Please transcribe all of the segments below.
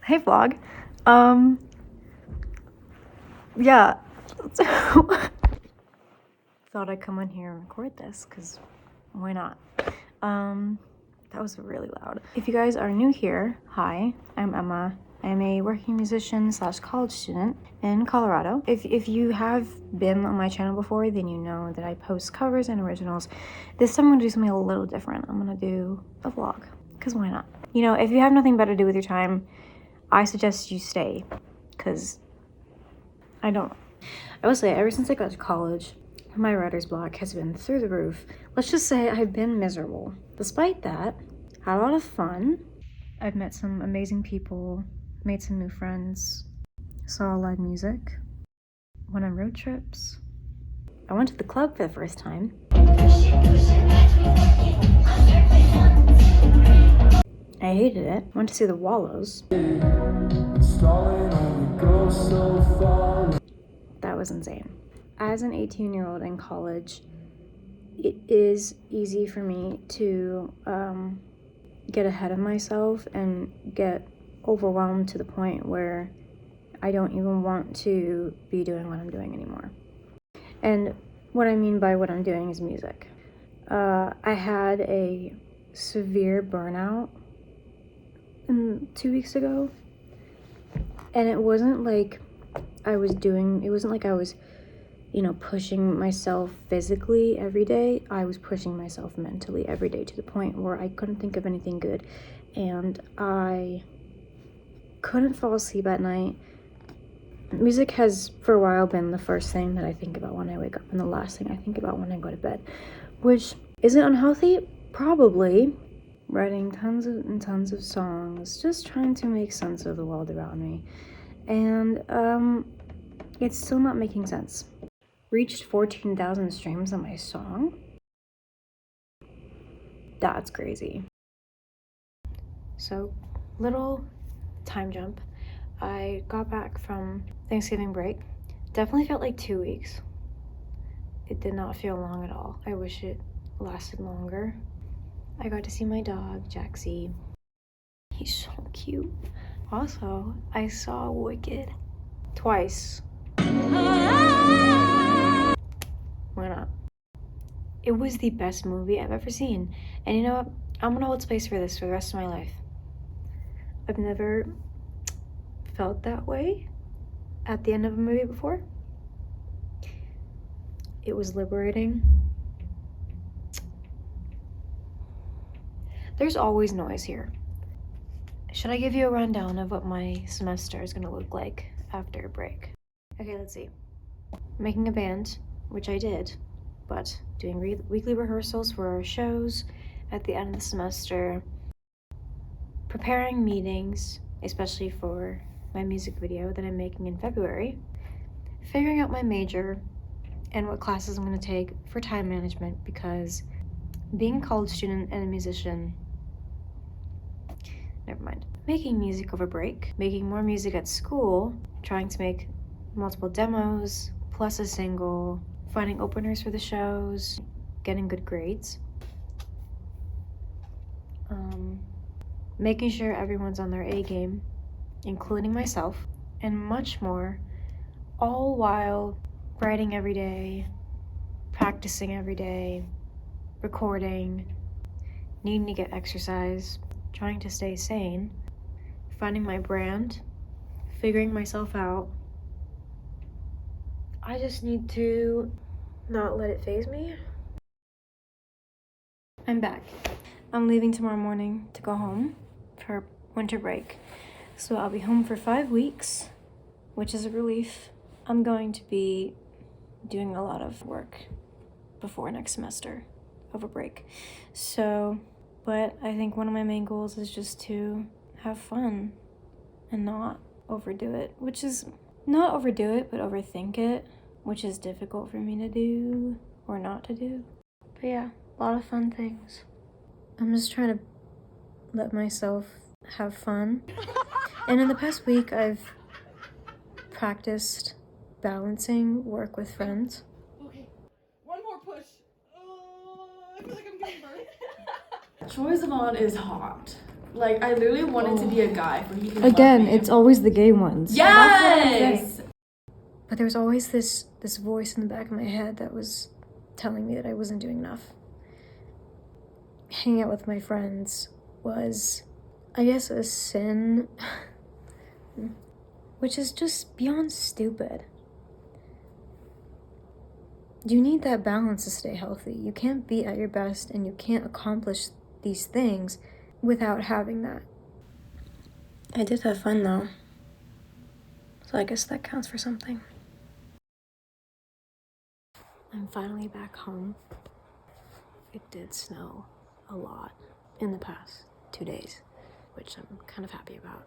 Hey vlog. Yeah. Thought I'd come on here and record this because why not? That was really loud. If you guys are new here, hi, I'm Emma. I'm a working musician / college student in Colorado. If you have been on my channel before, then you know that I post covers and originals. This time I'm gonna do something a little different. I'm gonna do a vlog, because why not? You know, if you have nothing better to do with your time, I suggest you stay, because I don't know. I will say, ever since I got to college, my writer's block has been through the roof. Let's just say I've been miserable. Despite that, had a lot of fun. I've met some amazing people, made some new friends, saw live music, went on road trips. I went to the club for the first time. I hated it. Went to see the Wallows. That was insane. As an 18-year-old in college, it is easy for me to get ahead of myself and get overwhelmed to the point where I don't even want to be doing what I'm doing anymore. And what I mean by what I'm doing is music. I had a severe burnout 2 weeks ago, and it wasn't like I was, pushing myself physically every day. I was pushing myself mentally every day to the point where I couldn't think of anything good, and I couldn't fall asleep at night. Music has for a while been the first thing that I think about when I wake up and the last thing I think about when I go to bed, which isn't unhealthy, probably. Writing tons of songs, just trying to make sense of the world around me, and it's still not making sense. Reached 14,000 streams on my song. That's crazy. So, little time jump. I got back from Thanksgiving break. Definitely felt like 2 weeks. It did not feel long at all. I wish it lasted longer. I got to see my dog, Jaxie. He's so cute. Also, I saw Wicked twice. Why not? It was the best movie I've ever seen. And you know what? I'm gonna hold space for this for the rest of my life. I've never felt that way at the end of a movie before. It was liberating. There's always noise here. Should I give you a rundown of what my semester is gonna look like after a break? Okay, let's see. Making a band, which I did, but doing weekly rehearsals for our shows at the end of the semester, preparing meetings, especially for my music video that I'm making in February, figuring out my major and what classes I'm going to take for time management, because being a college student and a musician, making music over break, making more music at school, trying to make multiple demos, plus a single, finding openers for the shows, getting good grades, making sure everyone's on their A game, including myself, and much more, all while writing every day, practicing every day, recording, needing to get exercise, trying to stay sane, finding my brand, figuring myself out. I just need to not let it faze me. I'm back. I'm leaving tomorrow morning to go home for winter break. So I'll be home for 5 weeks, which is a relief. I'm going to be doing a lot of work before next semester over break. So, but I think one of my main goals is just to have fun and not overdo it, which is not overdo it, but overthink it, which is difficult for me to do or not to do. But yeah, a lot of fun things. I'm just trying to let myself have fun. And in the past week, I've practiced balancing work with friends. Okay, one more push. I feel like I'm giving birth. Troy Sivan is hot. Like, I literally wanted to be a guy for he could Again, love me. it's always the gay ones. Yes! But there was always this voice in the back of my head that was telling me that I wasn't doing enough. Hanging out with my friends was, I guess, a sin, which is just beyond stupid. You need that balance to stay healthy. You can't be at your best and you can't accomplish these things without having that. I did have fun though, so I guess that counts for something. I'm finally back home. It did snow a lot in the past 2 days, which I'm kind of happy about.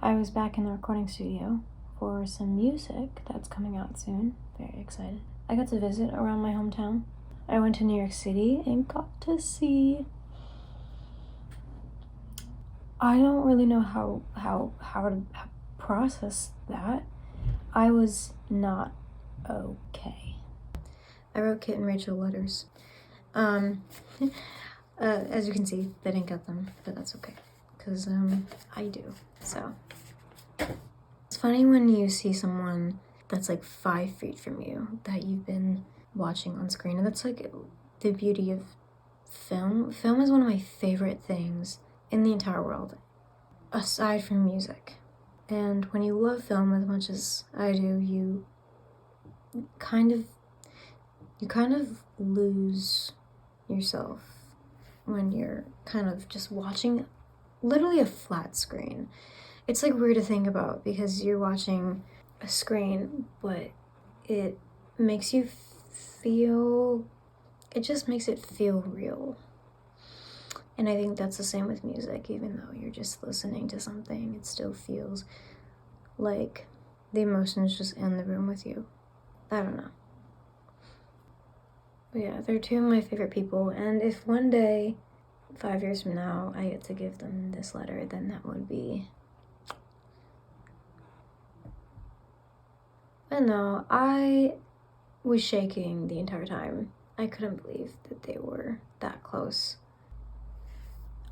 I was back in the recording studio for some music that's coming out soon. Very excited. I got to visit around my hometown. I went to New York City and got to see... I don't really know how to process that. I was not okay. I wrote Kit and Rachel letters. As you can see, they didn't get them, but that's okay, because I do. So it's funny when you see someone that's like 5 feet from you that you've been watching on screen, and that's like the beauty of film. Film is one of my favorite things in the entire world, aside from music. And when you love film as much as I do, you kind of lose yourself when you're kind of just watching literally a flat screen. It's like weird to think about because you're watching a screen, but it makes you feel, it just makes it feel real. And I think that's the same with music. Even though you're just listening to something, it still feels like the emotion's just in the room with you. I don't know. But yeah, they're 2 of my favorite people, and if one day, 5 years from now, I get to give them this letter, then that would be... But no, I was shaking the entire time. I couldn't believe that they were that close.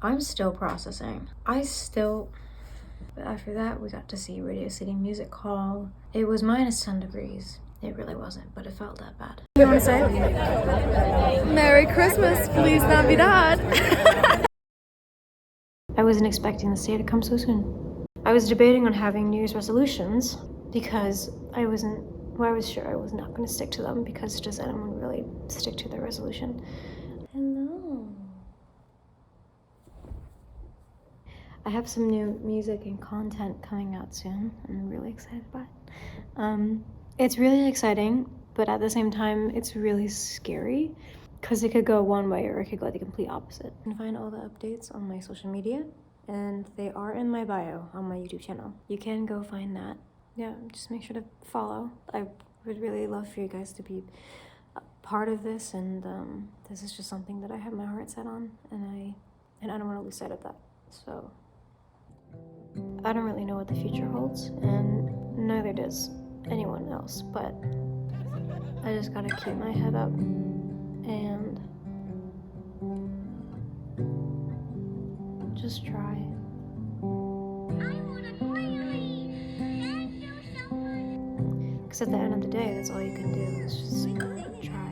I'm still processing. But after that, we got to see Radio City Music Hall. It was minus 10 degrees. It really wasn't, but it felt that bad. You want to say? Merry Christmas, Feliz Navidad. I wasn't expecting this day to come so soon. I was debating on having New Year's resolutions because I was sure I was not going to stick to them, because does anyone really stick to their resolution? Hello. I have some new music and content coming out soon. I'm really excited about it. It's really exciting, but at the same time, it's really scary because it could go one way or it could go the complete opposite. You can find all the updates on my social media, and they are in my bio on my YouTube channel. You can go find that. Yeah, just make sure to follow. I would really love for you guys to be a part of this, and this is just something that I have my heart set on, and I don't want to lose sight of that. So I don't really know what the future holds, and neither does anyone else, but I just gotta keep my head up and just try. Because at the end of the day, that's all you can do is just try.